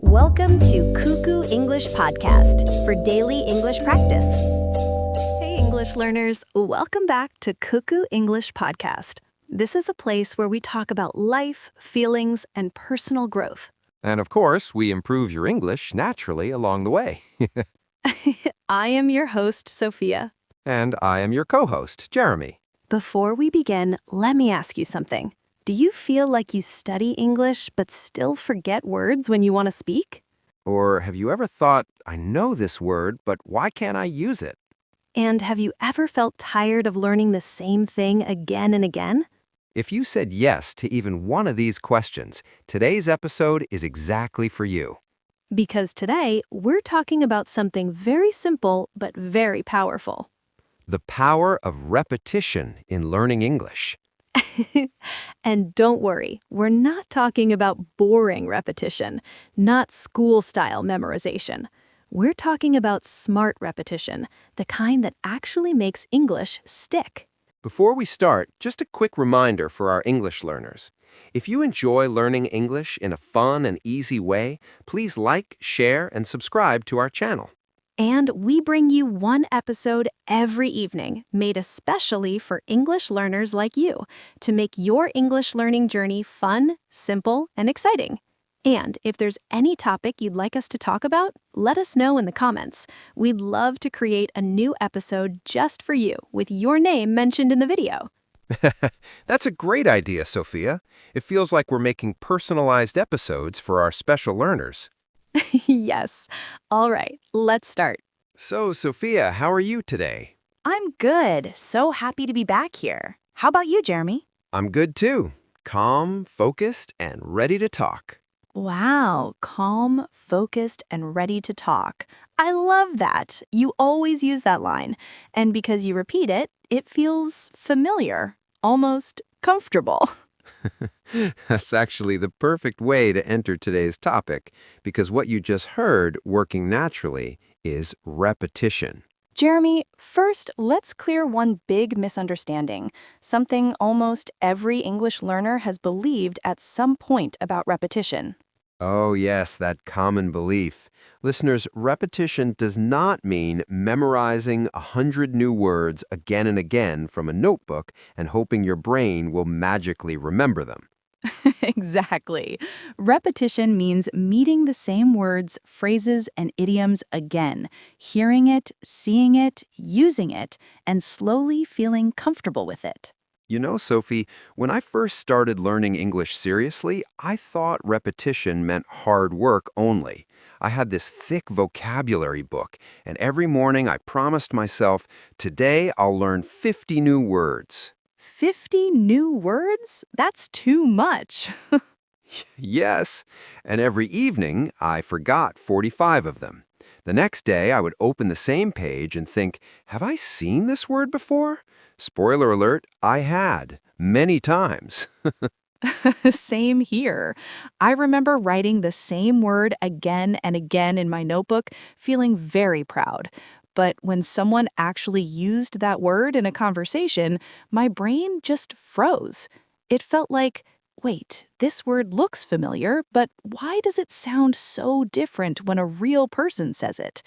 Welcome to Cuckoo English Podcast for daily English practice. Hey, English learners. Welcome back to Cuckoo English Podcast. This is a place where we talk about life, feelings, and personal growth. And of course, we improve your English naturally along the way. I am your host, Sofia. And I am your co-host, Jeremy. Before we begin, let me ask you something. Do you feel like you study English but still forget words when you want to speak? Or have you ever thought, I know this word, but why can't I use it? And have you ever felt tired of learning the same thing again and again? If you said yes to even one of these questions, today's episode is exactly for you. Because today, we're talking about something very simple but very powerful. The power of repetition in learning English. And don't worry, we're not talking about boring repetition, not school-style memorization. We're talking about smart repetition, the kind that actually makes English stick. Before we start, just a quick reminder for our English learners. If you enjoy learning English in a fun and easy way, please like, share, and subscribe to our channel. And we bring you one episode every evening, made especially for English learners like you, to make your English learning journey fun, simple, and exciting. And if there's any topic you'd like us to talk about, let us know in the comments. We'd love to create a new episode just for you, with your name mentioned in the video. That's a great idea, Sophia. It feels like we're making personalized episodes for our special learners. Yes. All right, let's start. So, Sophia, how are you today? I'm good. So happy to be back here. How about you, Jeremy? I'm good too. Calm, focused, and ready to talk. Wow, calm, focused, and ready to talk. I love that. You always use that line. And because you repeat it, it feels familiar, almost comfortable. That's actually the perfect way to enter today's topic, because what you just heard working naturally is repetition. Jeremy, first, let's clear one big misunderstanding, something almost every English learner has believed at some point about repetition. Oh yes, that common belief. Listeners, repetition does not mean memorizing 100 new words again and again from a notebook and hoping your brain will magically remember them. Exactly. Repetition means meeting the same words, phrases, and idioms again, hearing it, seeing it, using it, and slowly feeling comfortable with it. You know, Sophie, when I first started learning English seriously, I thought repetition meant hard work only. I had this thick vocabulary book, and every morning I promised myself, today I'll learn 50 new words. 50 new words? That's too much. Yes, and every evening I forgot 45 of them. The next day I would open the same page and think, have I seen this word before? Spoiler alert, I had, many times. Same here. I remember writing the same word again and again in my notebook, feeling very proud. But when someone actually used that word in a conversation, my brain just froze. It felt like, wait, this word looks familiar, but why does it sound so different when a real person says it?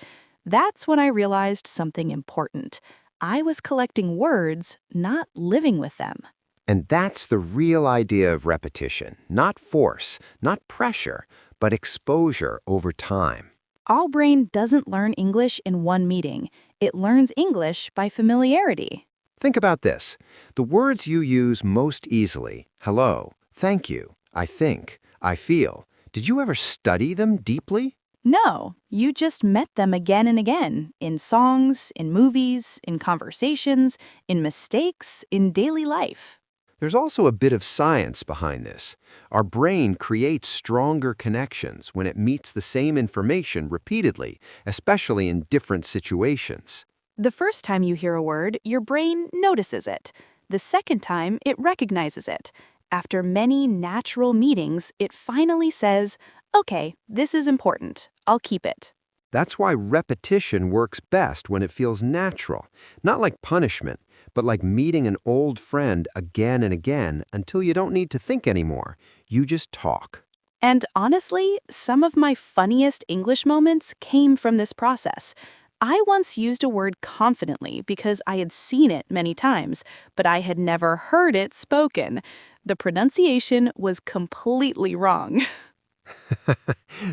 That's when I realized something important. I was collecting words, not living with them. And that's the real idea of repetition. Not force, not pressure, but exposure over time. Our brain doesn't learn English in one meeting. It learns English by familiarity. Think about this. The words you use most easily, hello, thank you, I think, I feel. Did you ever study them deeply? No, you just met them again and again, in songs, in movies, in conversations, in mistakes, in daily life. There's also a bit of science behind this. Our brain creates stronger connections when it meets the same information repeatedly, especially in different situations. The first time you hear a word, your brain notices it. The second time, it recognizes it. After many natural meetings, it finally says, okay, this is important. I'll keep it. That's why repetition works best when it feels natural, not like punishment, but like meeting an old friend again and again until you don't need to think anymore. You just talk. And honestly, some of my funniest English moments came from this process. I once used a word confidently because I had seen it many times, but I had never heard it spoken. The pronunciation was completely wrong.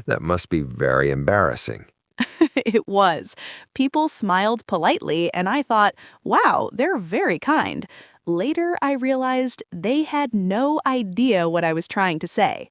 That must be very embarrassing. It was. People smiled politely, and I thought, wow, they're very kind. Later, I realized they had no idea what I was trying to say.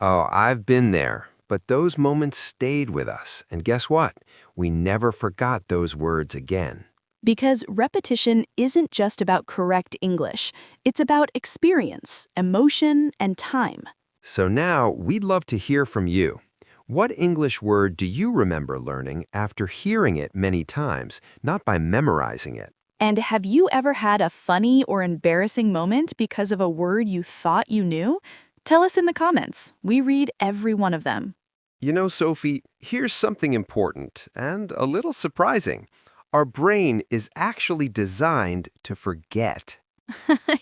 Oh, I've been there. But those moments stayed with us. And guess what? We never forgot those words again. Because repetition isn't just about correct English, it's about experience, emotion, and time. So now we'd love to hear from you. What English word do you remember learning after hearing it many times, not by memorizing it? And have you ever had a funny or embarrassing moment because of a word you thought you knew? Tell us in the comments. We read every one of them. You know, Sophie, here's something important and a little surprising. Our brain is actually designed to forget.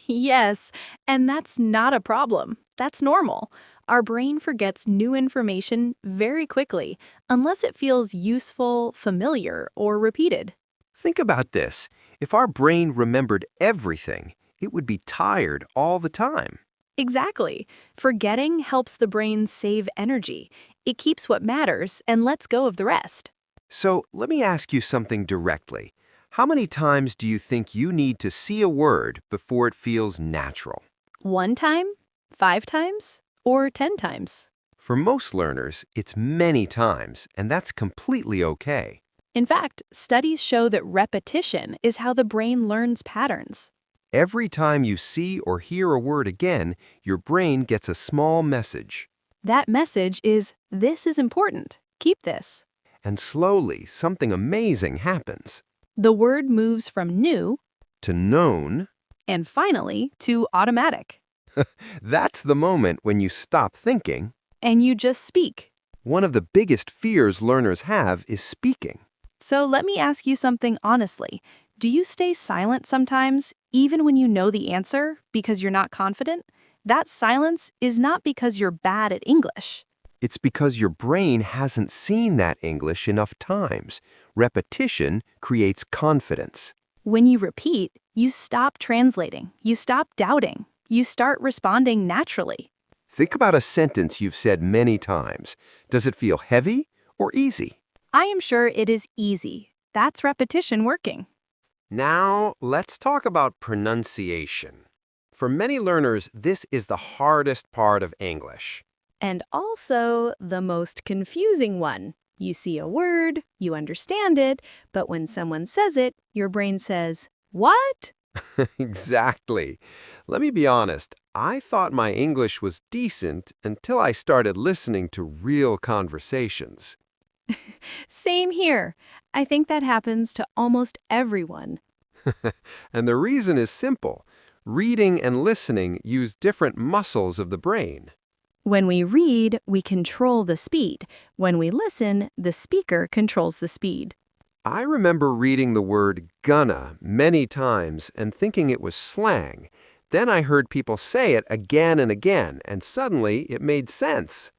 Yes, and that's not a problem. That's normal. Our brain forgets new information very quickly, unless it feels useful, familiar, or repeated. Think about this. If our brain remembered everything, it would be tired all the time. Exactly. Forgetting helps the brain save energy. It keeps what matters and lets go of the rest. So let me ask you something directly. How many times do you think you need to see a word before it feels natural? 1 time? 5 times? Or 10 times? For most learners, it's many times, and that's completely okay. In fact, studies show that repetition is how the brain learns patterns. Every time you see or hear a word again, your brain gets a small message. That message is, this is important. Keep this. And slowly, something amazing happens. The word moves from new To known, and finally to automatic. that's the moment when you stop thinking. And you just speak. One of the biggest fears learners have is speaking. So let me ask you something honestly. Do you stay silent sometimes, even when you know the answer, because you're not confident? That silence is not because you're bad at English. It's because your brain hasn't seen that English enough times. Repetition creates confidence. When you repeat, you stop translating, you stop doubting, you start responding naturally. Think about a sentence you've said many times. Does it feel heavy or easy? I am sure it is easy. That's repetition working. Now, let's talk about pronunciation. For many learners, this is the hardest part of English. And also the most confusing one. You see a word, you understand it, but when someone says it, your brain says, "What?" Exactly. Let me be honest, I thought my English was decent until I started listening to real conversations. Same here. I think that happens to almost everyone. And the reason is simple. Reading and listening use different muscles of the brain. When we read, we control the speed. When we listen, the speaker controls the speed. I remember reading the word gonna many times and thinking it was slang. Then I heard people say it again and again, and suddenly it made sense.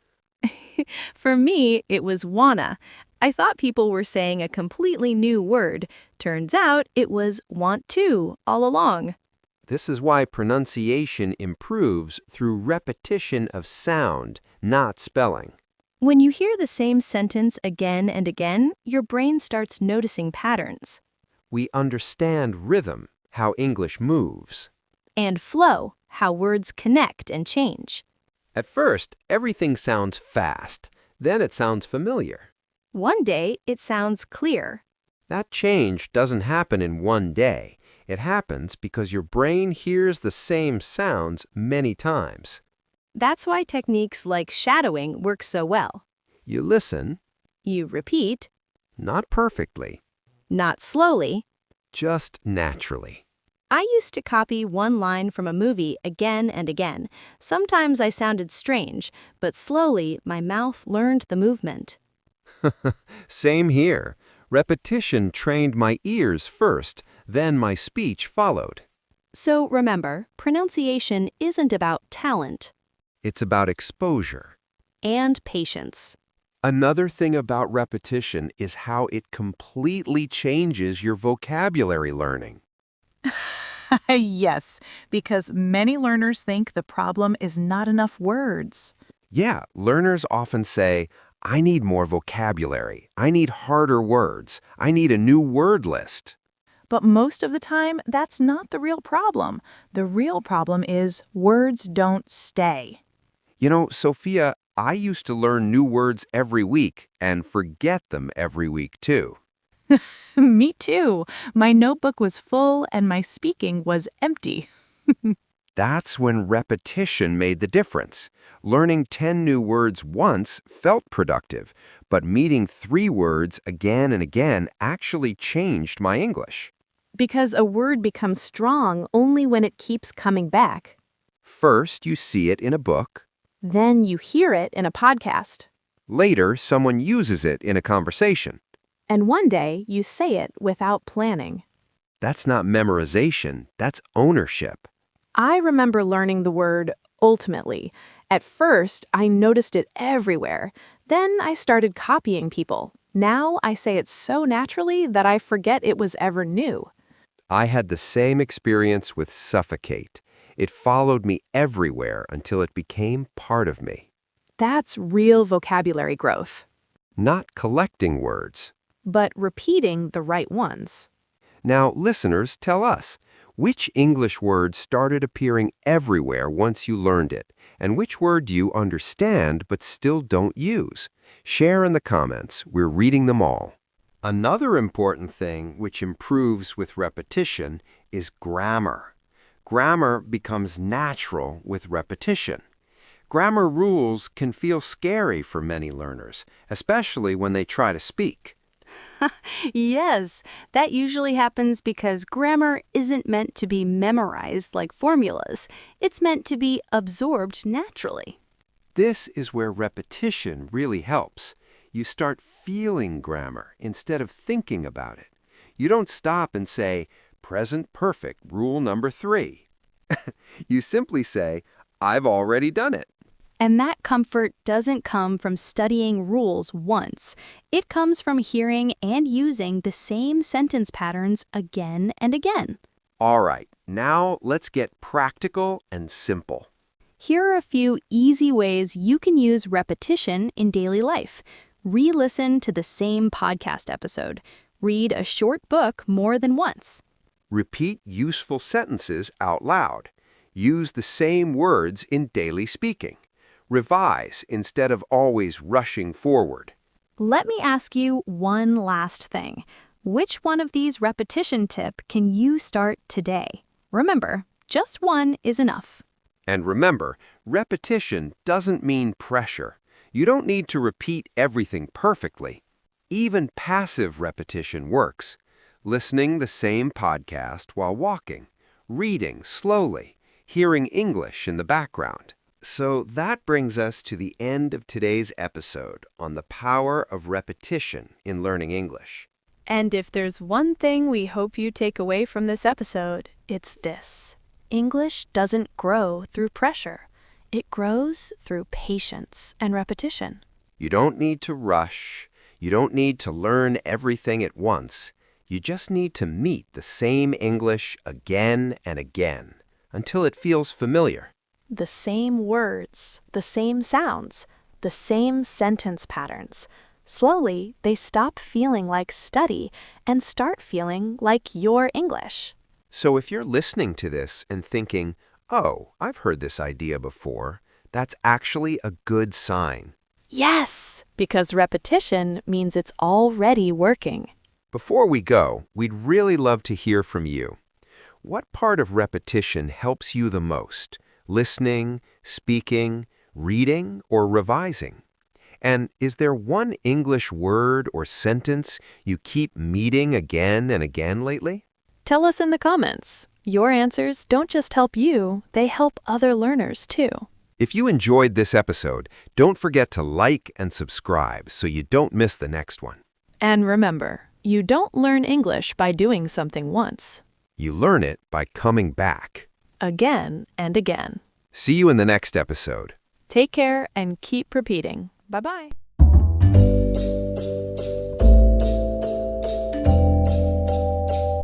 For me, it was wanna. I thought people were saying a completely new word. Turns out it was want to all along. This is why pronunciation improves through repetition of sound, not spelling. When you hear the same sentence again and again, your brain starts noticing patterns. We understand rhythm, how English moves. And flow, how words connect and change. At first, everything sounds fast. Then it sounds familiar. One day, it sounds clear. That change doesn't happen in one day. It happens because your brain hears the same sounds many times. That's why techniques like shadowing work so well. You listen, You repeat, not perfectly, not slowly. just naturally. I used to copy one line from a movie again and again. Sometimes I sounded strange, but slowly my mouth learned the movement. Same here. Repetition trained my ears first, then my speech followed. So remember, pronunciation isn't about talent. It's about exposure. And patience. Another thing about repetition is how it completely changes your vocabulary learning. Yes, because many learners think the problem is not enough words. Yeah, learners often say, I need more vocabulary. I need harder words. I need a new word list. But most of the time, that's not the real problem. The real problem is words don't stay. You know, Sophia, I used to learn new words every week and forget them every week too. Me too. My notebook was full and my speaking was empty. That's when repetition made the difference. Learning 10 new words once felt productive, but meeting 3 words again and again actually changed my English. Because a word becomes strong only when it keeps coming back. First, you see it in a book. Then you hear it in a podcast. Later, someone uses it in a conversation. And one day you say it without planning. That's not memorization, that's ownership. I remember learning the word ultimately. At first, I noticed it everywhere. Then I started copying people. Now I say it so naturally that I forget it was ever new. I had the same experience with suffocate. It followed me everywhere until it became part of me. That's real vocabulary growth. Not collecting words. But repeating the right ones. Now, listeners, tell us, which English word started appearing everywhere once you learned it, and which word do you understand but still don't use? Share in the comments. We're reading them all. Another important thing which improves with repetition is grammar. Grammar becomes natural with repetition. Grammar rules can feel scary for many learners, especially when they try to speak. Yes, that usually happens because grammar isn't meant to be memorized like formulas. It's meant to be absorbed naturally. This is where repetition really helps. You start feeling grammar instead of thinking about it. You don't stop and say, present perfect, rule number 3. You simply say, I've already done it. And that comfort doesn't come from studying rules once. It comes from hearing and using the same sentence patterns again and again. All right, now let's get practical and simple. Here are a few easy ways you can use repetition in daily life. Re-listen to the same podcast episode. Read a short book more than once. Repeat useful sentences out loud. Use the same words in daily speaking. Revise instead of always rushing forward. Let me ask you one last thing. Which one of these repetition tips can you start today? Remember, just one is enough. And remember, repetition doesn't mean pressure. You don't need to repeat everything perfectly. Even passive repetition works. Listening the same podcast while walking, reading slowly, hearing English in the background. So that brings us to the end of today's episode on the power of repetition in learning English. And if there's one thing we hope you take away from this episode, it's this. English doesn't grow through pressure. It grows through patience and repetition. You don't need to rush. You don't need to learn everything at once. You just need to meet the same English again and again until it feels familiar. The same words, the same sounds, the same sentence patterns. Slowly, they stop feeling like study and start feeling like your English. So if you're listening to this and thinking, oh, I've heard this idea before, that's actually a good sign. Yes, because repetition means it's already working. Before we go, we'd really love to hear from you. What part of repetition helps you the most? Listening, speaking, reading, or revising? And is there one English word or sentence you keep meeting again and again lately? Tell us in the comments. Your answers don't just help you, they help other learners too. If you enjoyed this episode, don't forget to like and subscribe so you don't miss the next one. And remember, you don't learn English by doing something once. You learn it by coming back. Again and again. See you in the next episode. Take care and keep repeating. Bye-bye.